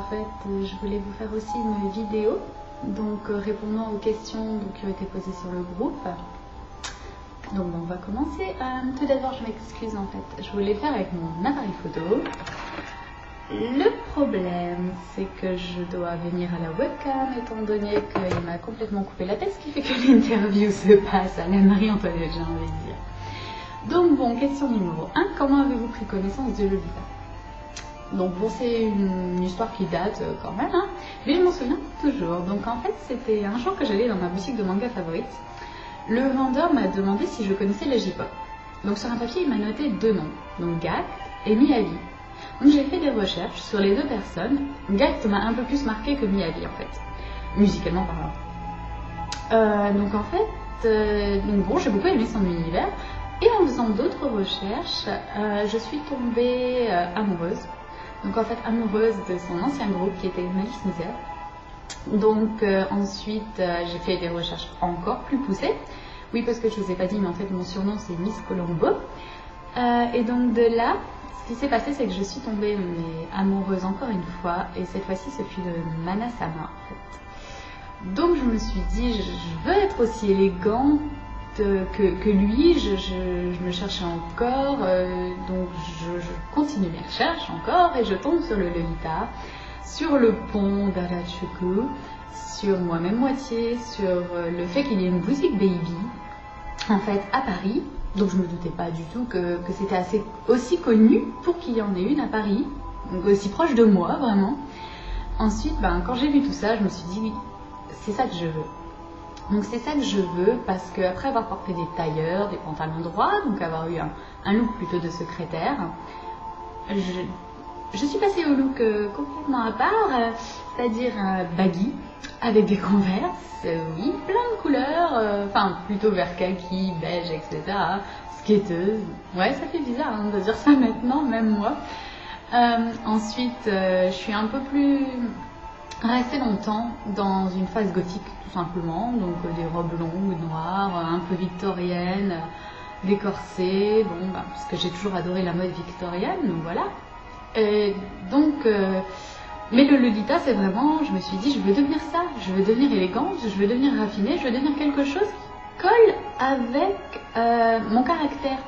fait, je voulais vous faire aussi une vidéo, donc répondant aux questions qui ont été posées sur le groupe. Donc on va commencer. Tout d'abord, je m'excuse en fait, je voulais faire avec mon appareil photo. Le problème, c'est que je dois venir à la webcam, étant donné qu'il m'a complètement coupé la tête, ce qui fait que l'interview se passe à la Marie-Antoinette, j'ai envie de dire. Donc bon, question numéro 1, comment avez-vous pris connaissance de Lolita? Donc bon, c'est une histoire qui date quand même, hein, mais je m'en souviens toujours. Donc en fait, c'était un jour que j'allais dans ma boutique de manga favorite. Le vendeur m'a demandé si je connaissais le J-pop. Donc sur un papier, il m'a noté 2 noms, donc Gackt et Miyavi. Donc j'ai fait des recherches sur les 2 personnes. Gackt m'a un peu plus marqué que Miyavi en fait, musicalement parlant. Donc en fait, bon, j'ai beaucoup aimé son univers. Et en faisant d'autres recherches, je suis tombée amoureuse. Donc en fait amoureuse de son ancien groupe qui était Malice Mizer. Donc ensuite j'ai fait des recherches encore plus poussées. Oui, parce que je ne vous ai pas dit, mais en fait mon surnom c'est Miss Colombo. Et donc de là, ce qui s'est passé, c'est que je suis tombée amoureuse encore une fois. Et cette fois-ci, ce fut de Mana-sama en fait. Donc je me suis dit, je veux être aussi élégante que lui. Je me cherchais encore, donc je continue mes recherches encore et je tombe sur le Lolita, sur le pont d'Harajuku, sur Moi-même Moitié, sur le fait qu'il y ait une boutique Baby en fait à Paris. Donc je me doutais pas du tout que c'était aussi connu pour qu'il y en ait une à Paris, donc aussi proche de moi vraiment. Ensuite, quand j'ai vu tout ça, je me suis dit oui, c'est ça que je veux. Donc c'est ça que je veux parce qu'après avoir porté des tailleurs, des pantalons droits, donc avoir eu un look plutôt de secrétaire, je suis passée au look complètement à part, c'est-à-dire baggy, avec des Converse, oui, plein de couleurs, enfin plutôt vert kaki, beige, etc. Skateuse, ouais, ça fait bizarre de dire ça maintenant, même moi. Ensuite, je suis un peu plus restée longtemps dans une phase gothique tout simplement, donc des robes longues, noires, un peu victoriennes, des corsets, bon, parce que j'ai toujours adoré la mode victorienne, donc voilà. Et donc, mais le Lolita, c'est vraiment, je me suis dit, je veux devenir ça, je veux devenir élégante, je veux devenir raffinée, je veux devenir quelque chose qui colle avec mon caractère.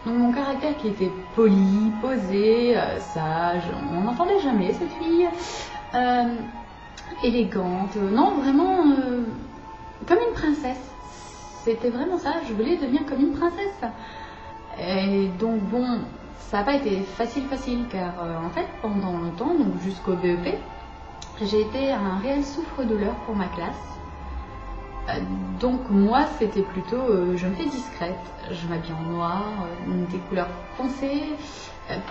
Donc mon caractère qui était poli, posé, sage, on n'entendait jamais cette fille, élégante, non vraiment comme une princesse. C'était vraiment ça, je voulais devenir comme une princesse. Et donc bon, ça n'a pas été facile car en fait pendant longtemps, donc jusqu'au BEP, j'ai été un réel souffre-douleur pour ma classe. Donc moi c'était plutôt, je me fais discrète, je m'habille en noir, des couleurs foncées,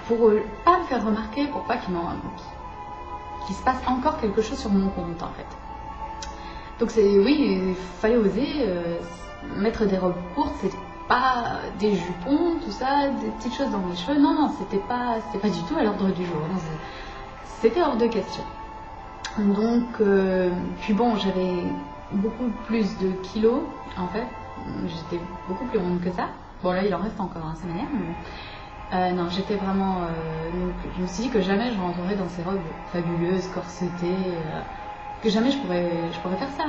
pour pas me faire remarquer, pour pas qu'il se passe encore quelque chose sur mon compte en fait. Donc oui, il fallait oser mettre des robes courtes, c'était pas des jupons, tout ça, des petites choses dans mes cheveux, non, c'était pas du tout à l'ordre du jour, c'était hors de question. Donc, puis bon, j'avais beaucoup plus de kilos, en fait, j'étais beaucoup plus ronde que ça. Bon là, il en reste encore, ça m'énerve, mais non, j'étais vraiment, je me suis dit que jamais je rentrerais dans ces robes fabuleuses, corsetées, que jamais je pourrais faire ça.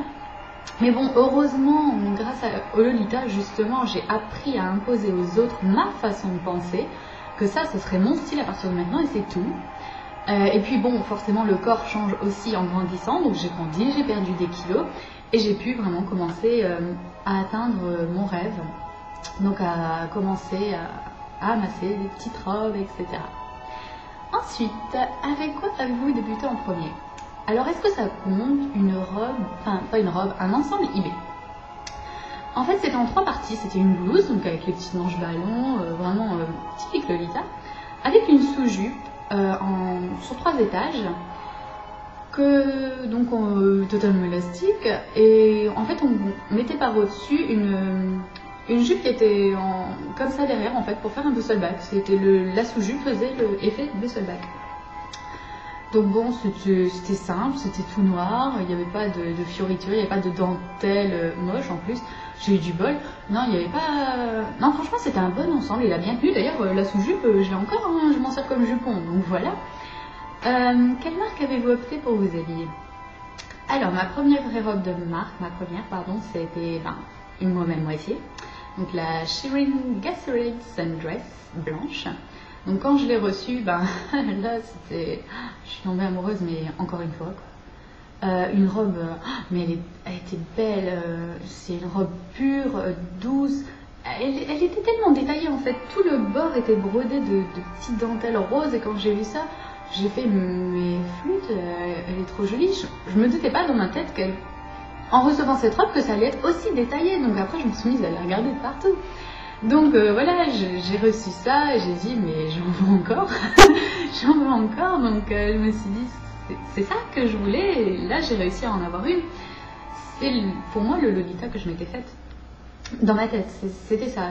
Mais bon, heureusement, grâce au Lolita, justement, j'ai appris à imposer aux autres ma façon de penser, que ça serait mon style à partir de maintenant et c'est tout. Et puis bon, forcément, le corps change aussi en grandissant, donc j'ai grandi, j'ai perdu des kilos et j'ai pu vraiment commencer à atteindre mon rêve, donc à commencer à amasser des petites robes, etc. Ensuite, avec quoi avez-vous débuté en premier? Alors, est-ce que ça compte une robe, enfin pas une robe, un ensemble eBay? En fait, c'était en 3 parties. C'était une blouse, donc avec les petites manches ballons, vraiment typique Lolita, avec une sous-jupe sur 3 étages, donc totalement élastique, et en fait on mettait par au-dessus une jupe qui était comme ça derrière en fait pour faire un buzzleback. C'était la sous-jupe faisait l'effet buzzleback. Donc bon, c'était simple, c'était tout noir, il n'y avait pas de fioritures, il n'y avait pas de dentelle moche en plus. J'ai eu du bol. Non, il n'y avait pas... Non, franchement, c'était un bon ensemble, il a bien tenu. D'ailleurs, la sous-jupe, je l'ai encore, hein, je m'en sers comme jupon, donc voilà. Quelle marque avez-vous opté pour vous habiller? Alors, ma première vraie robe de marque, c'était une moi-même moitié. Donc la Shirin Gathered Sundress blanche. Donc quand je l'ai reçue, là c'était... Je suis tombée amoureuse, mais encore une fois. Une robe, mais elle était belle. C'est une robe pure, douce. Elle était tellement détaillée en fait. Tout le bord était brodé de petites dentelles roses. Et quand j'ai vu ça, j'ai fait, mais flûte, elle est trop jolie. Je me doutais pas dans ma tête en recevant cette robe que ça allait être aussi détaillé. Donc après je me suis mise à la regarder de partout. Donc voilà, j'ai reçu ça et j'ai dit mais j'en veux encore. J'en veux encore. Donc je me suis dit c'est ça que je voulais et là j'ai réussi à en avoir une. C'est pour moi le Lolita que je m'étais faite dans ma tête. C'était ça,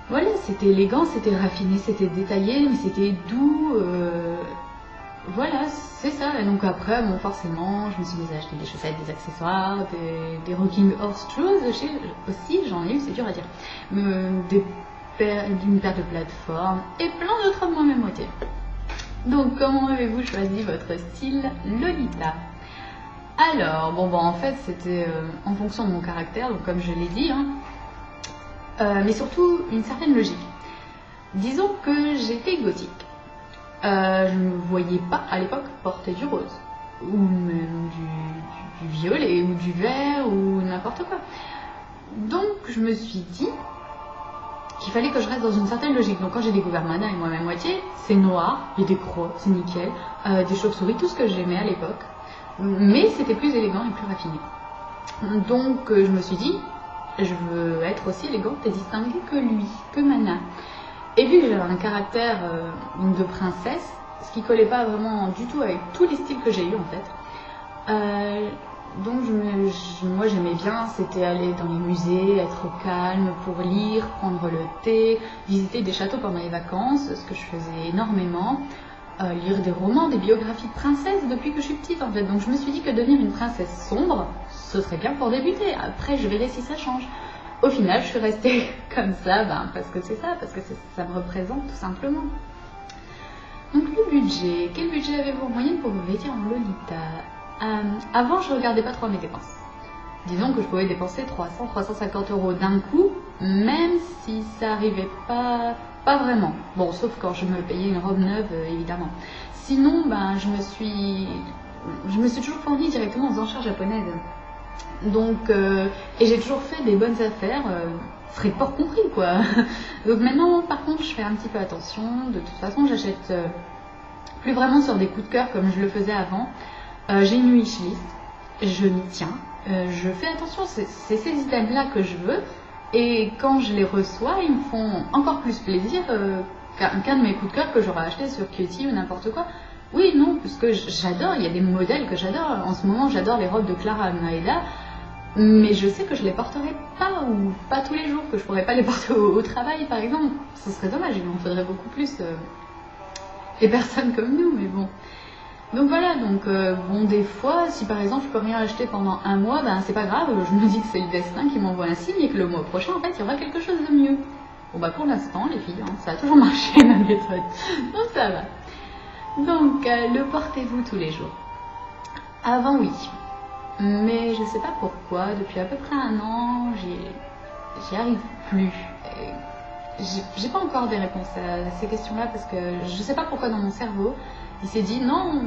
voilà, c'était élégant, c'était raffiné, c'était détaillé, mais c'était doux. Voilà, c'est ça. Et donc après, forcément, je me suis mise à acheter des chaussettes, des accessoires, des Rocking Horse Shoes aussi, j'en ai eu, c'est dur à dire. Une paire de plateformes et plein d'autres robes moi-même moitié. Donc, comment avez-vous choisi votre style Lolita? Alors, en fait, c'était en fonction de mon caractère, donc comme je l'ai dit, mais surtout une certaine logique. Disons que j'étais gothique. Je ne me voyais pas à l'époque porter du rose, ou même du violet, ou du vert, ou n'importe quoi. Donc je me suis dit qu'il fallait que je reste dans une certaine logique. Donc quand j'ai découvert Mana et moi-même moitié, c'est noir, il y a des croix, c'est nickel, des chauves-souris, tout ce que j'aimais à l'époque. Mais c'était plus élégant et plus raffiné. Donc je me suis dit, je veux être aussi élégante et distinguée que lui, que Mana. Et vu que j'avais un caractère de princesse, ce qui collait pas vraiment du tout avec tous les styles que j'ai eu en fait, donc moi j'aimais bien, c'était aller dans les musées, être au calme pour lire, prendre le thé, visiter des châteaux pendant les vacances, ce que je faisais énormément, lire des romans, des biographies de princesses depuis que je suis petite en fait. Donc je me suis dit que devenir une princesse sombre, ce serait bien pour débuter. Après je verrai si ça change. Au final, je suis restée comme ça, parce que c'est ça, parce que ça me représente tout simplement. Donc le budget, quel budget avez-vous en moyenne pour vous vêtir en Lolita? Avant, je regardais pas trop mes dépenses. Disons que je pouvais dépenser 300-350 € d'un coup, même si ça arrivait pas vraiment. Bon, sauf quand je me payais une robe neuve, évidemment. Sinon, je me suis toujours fournie directement aux enchères japonaises. Donc, et j'ai toujours fait des bonnes affaires, frais de port compris quoi. Donc maintenant, par contre, je fais un petit peu attention. De toute façon, j'achète plus vraiment sur des coups de cœur comme je le faisais avant. J'ai une wishlist, je m'y tiens. Je fais attention, c'est ces items-là que je veux. Et quand je les reçois, ils me font encore plus plaisir qu'un de mes coups de cœur que j'aurais acheté sur Cutie ou n'importe quoi. Oui, non, parce que j'adore, il y a des modèles que j'adore. En ce moment, j'adore les robes de Clara Maeda. Mais je sais que je les porterai pas ou pas tous les jours, que je pourrais pas les porter au travail par exemple. Ce serait dommage, il m'en faudrait beaucoup plus les personnes comme nous, mais bon. Donc voilà, des fois, si par exemple je peux rien acheter pendant un mois, c'est pas grave, je me dis que c'est le destin qui m'envoie un signe et que le mois prochain en fait il y aura quelque chose de mieux. Bon pour l'instant les filles, ça a toujours marché ma méthode, donc ça va. Donc le portez-vous tous les jours? Avant oui. Mais je sais pas pourquoi, depuis à peu près un an, j'y arrive plus. J'ai pas encore des réponses à ces questions-là parce que je sais pas pourquoi dans mon cerveau, il s'est dit non,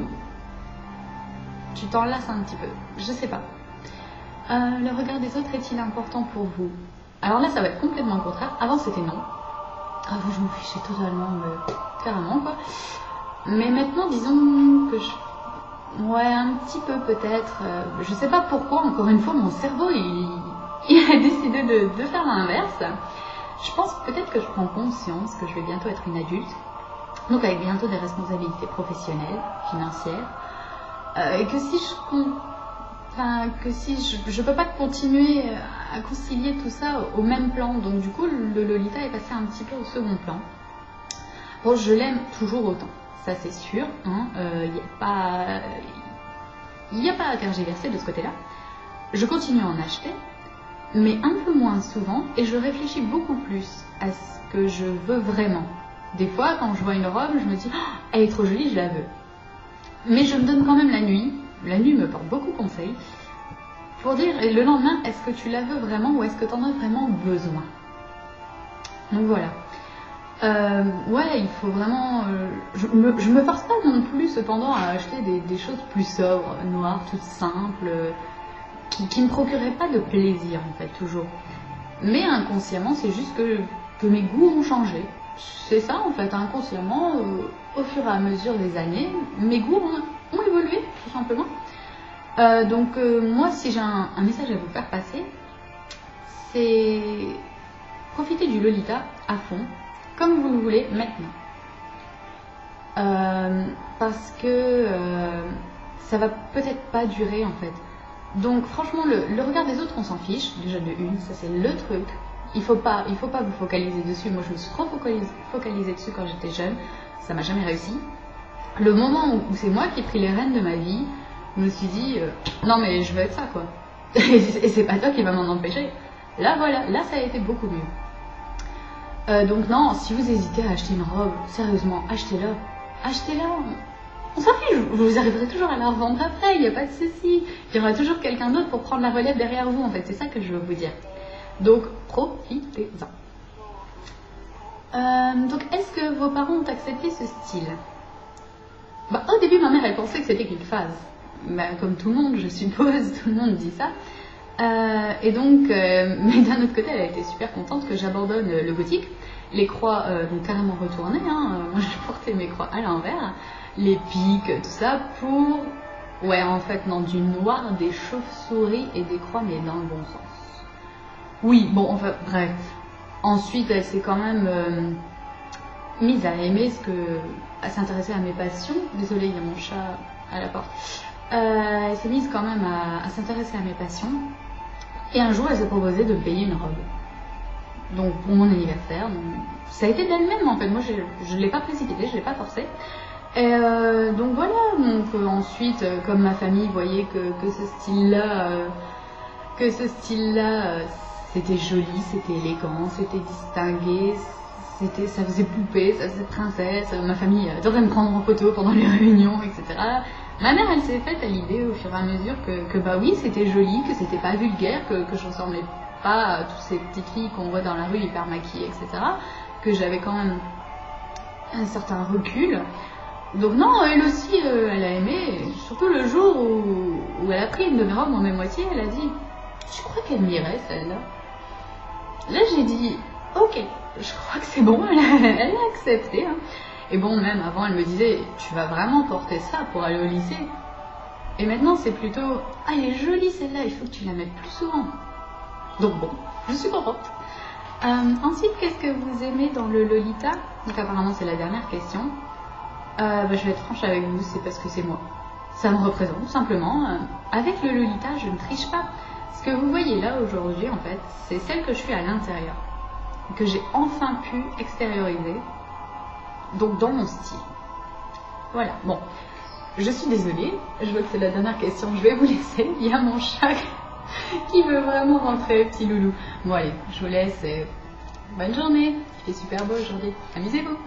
tu t'en lasses un petit peu. Je sais pas. Le regard des autres est-il important pour vous? Alors là, ça va être complètement le contraire. Avant, c'était non. Avant, je m'en fichais totalement, carrément quoi. Mais maintenant, disons que ouais, un petit peu peut-être. Je sais pas pourquoi, encore une fois, mon cerveau, il a décidé de faire l'inverse. Je pense peut-être que je prends conscience que je vais bientôt être une adulte. Donc avec bientôt des responsabilités professionnelles, financières. Et que si je peux pas continuer à concilier tout ça au même plan. Donc du coup, le Lolita est passé un petit peu au second plan. Bon, je l'aime toujours autant. Ça c'est sûr, il n'y a pas à tergiverser de ce côté-là. Je continue à en acheter, mais un peu moins souvent, et je réfléchis beaucoup plus à ce que je veux vraiment. Des fois, quand je vois une robe, je me dis elle est trop jolie, je la veux. Mais je me donne quand même la nuit me porte beaucoup conseil, pour dire le lendemain, est-ce que tu la veux vraiment ou est-ce que tu en as vraiment besoin? Donc voilà. Ouais, il faut vraiment... je me force pas non plus cependant à acheter des choses plus sobres, noires, toutes simples, qui me procuraient pas de plaisir en fait, toujours. Mais inconsciemment, c'est juste que mes goûts ont changé. C'est ça en fait, inconsciemment, au fur et à mesure des années, mes goûts ont évolué, tout simplement. Donc moi, si j'ai un message à vous faire passer, c'est profiter du Lolita à fond, comme vous le voulez maintenant. Parce que ça va peut-être pas durer en fait. Donc franchement, le regard des autres, on s'en fiche, déjà de une, ça c'est le truc. Il faut pas vous focaliser dessus. Moi, je me suis trop focalisée dessus quand j'étais jeune. Ça m'a jamais réussi. Le moment où c'est moi qui ai pris les rênes de ma vie, je me suis dit, non mais je veux être ça quoi. Et c'est pas toi qui va m'en empêcher. Là voilà, là ça a été beaucoup mieux. Donc non, si vous hésitez à acheter une robe, sérieusement, achetez-la. Achetez-la. On s'en fiche, vous arriverez toujours à la revendre après, il n'y a pas de souci. Il y aura toujours quelqu'un d'autre pour prendre la relève derrière vous en fait. C'est ça que je veux vous dire. Donc, profitez-en. Donc, est-ce que vos parents ont accepté ce style? Bah, au début, ma mère, elle pensait que c'était qu'une phase. Bah, comme tout le monde, je suppose, tout le monde dit ça. Et donc, mais d'un autre côté, elle a été super contente que j'abandonne le gothique. Les croix, donc carrément retournées. Hein. Moi, je portais mes croix à l'envers. Les pics, tout ça, pour... Ouais, en fait, non, du noir, des chauves-souris et des croix, mais dans le bon sens. Oui, bon, enfin, bref. Ensuite, elle s'est quand même mise à aimer à s'intéresser à mes passions. Désolée, il y a mon chat à la porte. Elle s'est mise quand même à s'intéresser à mes passions. Et un jour, elle s'est proposée de me payer une robe. Donc, pour mon anniversaire. Donc, ça a été d'elle-même, en fait. Moi, je ne l'ai pas précipité, je ne l'ai pas forcé. Et donc, voilà. Donc, ensuite, comme ma famille voyait que ce style-là... c'était joli, c'était élégant, c'était distingué, ça faisait poupée, ça faisait princesse. Ma famille adorait me prendre en photo pendant les réunions, etc. Ma mère, elle s'est faite à l'idée au fur et à mesure que bah oui, c'était joli, que c'était pas vulgaire, que je ressemblais pas à toutes ces petites filles qu'on voit dans la rue hyper maquillées, etc. Que j'avais quand même un certain recul. Donc non, elle aussi, elle a aimé, surtout le jour où elle a pris une de mes robes en mes moitiés, elle a dit « Je crois qu'elle m'irait, celle-là ». Là, j'ai dit « Ok, je crois que c'est bon, elle a accepté. Hein. » Et bon, même avant, elle me disait « Tu vas vraiment porter ça pour aller au lycée ?» Et maintenant, c'est plutôt « Ah, elle est jolie celle-là, il faut que tu la mettes plus souvent. » Donc bon, je suis contente. Ensuite, qu'est-ce que vous aimez dans le Lolita? Donc apparemment, c'est la dernière question. Je vais être franche avec vous, c'est parce que c'est moi. Ça me représente, tout simplement. Avec le Lolita, je ne triche pas. Ce que vous voyez là aujourd'hui, en fait, c'est celle que je suis à l'intérieur, que j'ai enfin pu extérioriser, donc dans mon style. Voilà, bon, je suis désolée, je vois que c'est la dernière question, je vais vous laisser, il y a mon chat qui veut vraiment rentrer, petit loulou. Bon allez, je vous laisse, bonne journée, il fait super beau aujourd'hui, amusez-vous.